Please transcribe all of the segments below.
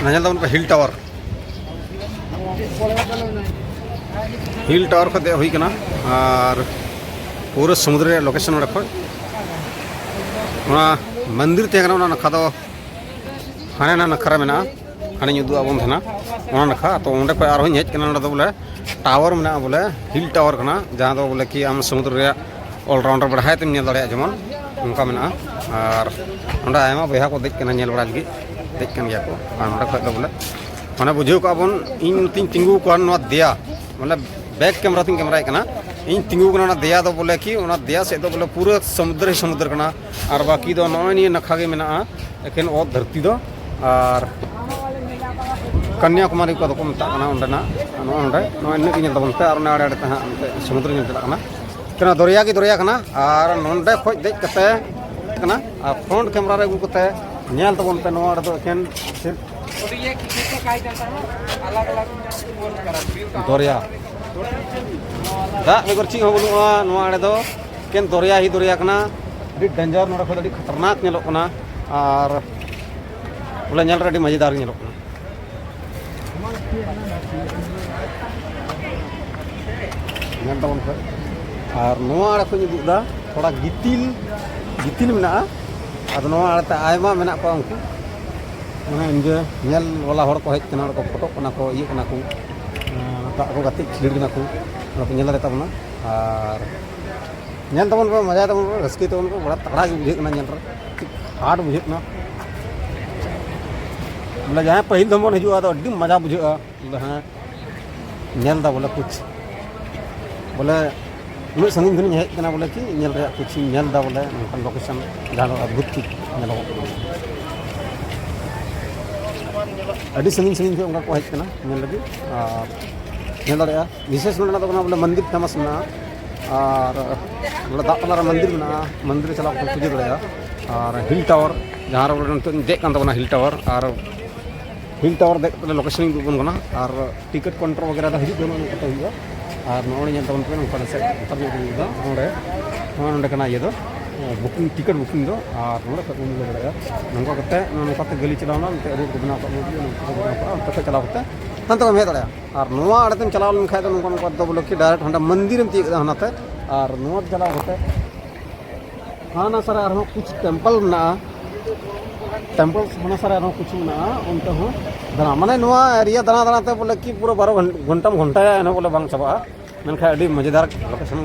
Nasal तब हिल tower को दे हुई कना और पूरा समुद्र लोकेशन खो मंदिर तहना नखा दो हाने ना नखरा में हाने उदूबन थे नखा तो अंडे खो और हजना बोले टावर में बोले हिल टावर कना जहाँ दो बोले कि आम समुद्र ऑलराउंडर बढ़ाए तेम दाड़ा जेमन उनका में और अंडे आयमा बया को देजना नेल बड़ा लगी देजन गया को और खो दो बोले मैंने बुझे काबन इन तिंगू दिया मतलब बैक कैमरा तीन कैमरा कना इन तिंगू दिया दो बोले कि दिया से दो बोले पूरा समुद्र कना और बाकी दो नई नखा के मेना एकेन ओत धरती दो और कन्याकुमारी को दो मताना नई तबन पे और आड़े समुद्र चलना दरिया की दरिया कना और नोंडे खो देज कते कना और फ्रंट कैमरा रे अगू कते नेल तबन पे नोआ रे दो एकेन दरिया दाग बेगर चीज बनुआ केन दरिया ही दरिया कना डेंजर नोड़े खो खतरनाक नेलोकना और बोले नेल रे मजेदार नेलोकना नेल तबन पे और नोआ आड़े खो उदुदा थोड़ा गितिल मेना आदो नोआ आड़े आयमा मेना को उनको माने इंजे नेल वाला हड़ को हेजना को फोटो कना को ये कना को दाग को गति खिलड़ कना को नेल रे तबना और नेल तबन पे मजा तबन पे रस्के तबन पे बड़ा तगड़ा बुझे कना नेल रे हार्ड बुझे कना बोले जहाँ पहिल दम बन हजुआ तो अड्डी मजा बुझे बोले हाँ नेल दा बोले कुछ बोले उन्हें संगीन धनी हेजना बोले कि नेल रे कुछ नेल दा बोले नोंकान लोकेशन जहाँ अद्भुत ठीक नेलो अभी संगीन के उनका को हेजना नेल लगी और नेल दाड़ा विशेष मेना बोले मंदिर फेमस में और बोले दाग मंदिर चला पूजा दाड़ा और हिल टावर जहाँ बोले देना हिल टावर और हिल टावर देख लोकेशन बन और टिकट काउंटर वगैरह हजू और नोड़े तबन पे नौका से नोड़े ये बुकिंग टिकट बुकिंग दो और नोड़े दाड़ा नौका गली चलाना रूट को बनाते चलाव हंत को हे दाड़ा और नोआ आड़े चलाव लेखा नौका दो बोले कि डायरेक्ट हाँ मंदिर में तीक हानाते और नोआ चलाव हाना सारा कुछ टेम्पल में टेम्पल्स हाना सारा कुछ में उनते हूँ दाना माने नोआ एरिया दाना दानाते बोले कि पूरा 12 घंटा बोले बांग चाबा मेनखा अभी मजेदार लोकेशन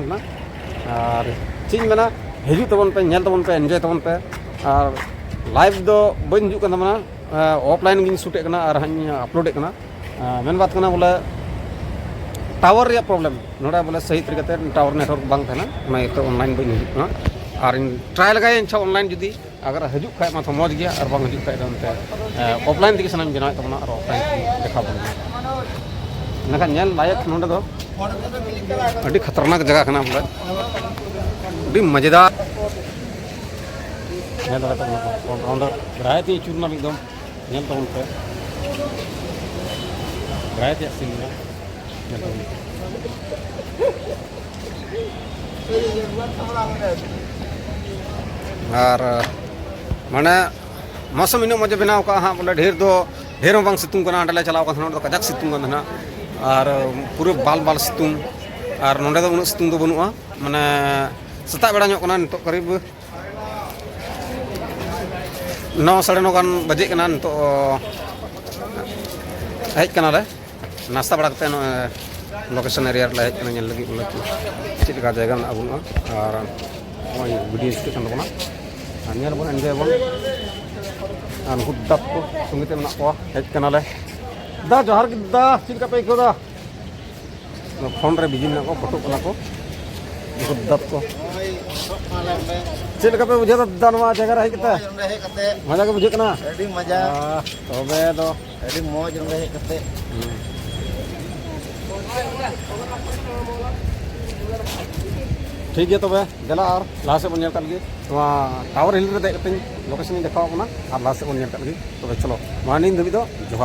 और चीज मेना हजू तबन पे नेल तबन पे एंजॉय तबन पे और लाइव दो बन हजू तबना ऑफलाइन गिन शूटे कना और हाँ अपलोड कना मेन बात कना बोले टावर रे प्रॉब्लम नोड़ा बोले सही तरीके टावर नेटवर्क बांग थाना तो ऑनलाइन बन हजू और इन ट्राई लगाए अच्छा ऑनलाइन जुदी अगर हजू खाए तो मौज गया और बांग हजू खाए ऑफलाइन तक सामान बनाए तबना और ऑफलाइन देखा बन इनका नेल लायक नोडे दो अभी खतरनाक जगह कना बोले अभी मजेदार नेल दाड़ा तबना ऑलराउंडर ग्राय ती चूरना एकदम नेल तबन पे ग्राय ती सीन नेल तबन और माने मौसम इन मजा बनाव का हाँ बोले ढेर बांग सितुंग कना चलाव कजाक सितुंग और पूरे बाल सितुंग और नोडे दो उन्ना सितुंग दो बनुआ माने सेता बेड़ा नितो करीब 9 साढ़े 9 गान बजे कना नितो हेजना ले नाश्ता बड़ा करते लोकेशन एरिया रे हेजना नेल लगी बोले चेक का जगह ना बनुआ और वीडियो स्टेशन बना नेल बन एंजॉय बन और दाब को संगीते में हेजना ले दा जोहार की दा चिका पे को दा फोन रे बिजी में फोटो कना को दाब को चिका पे बुझे दा नवा जगह रहे कते मजा के बुझे कना एडी मजा तबे दो एडी मौज रहे कते ठीक है तबे देला और लास्ट से बन नेल गे टावर हिल रे देख लोकेशन देखा और लास्ट से बन नेल गे तबे चलो मानिन धबी दो जोहार।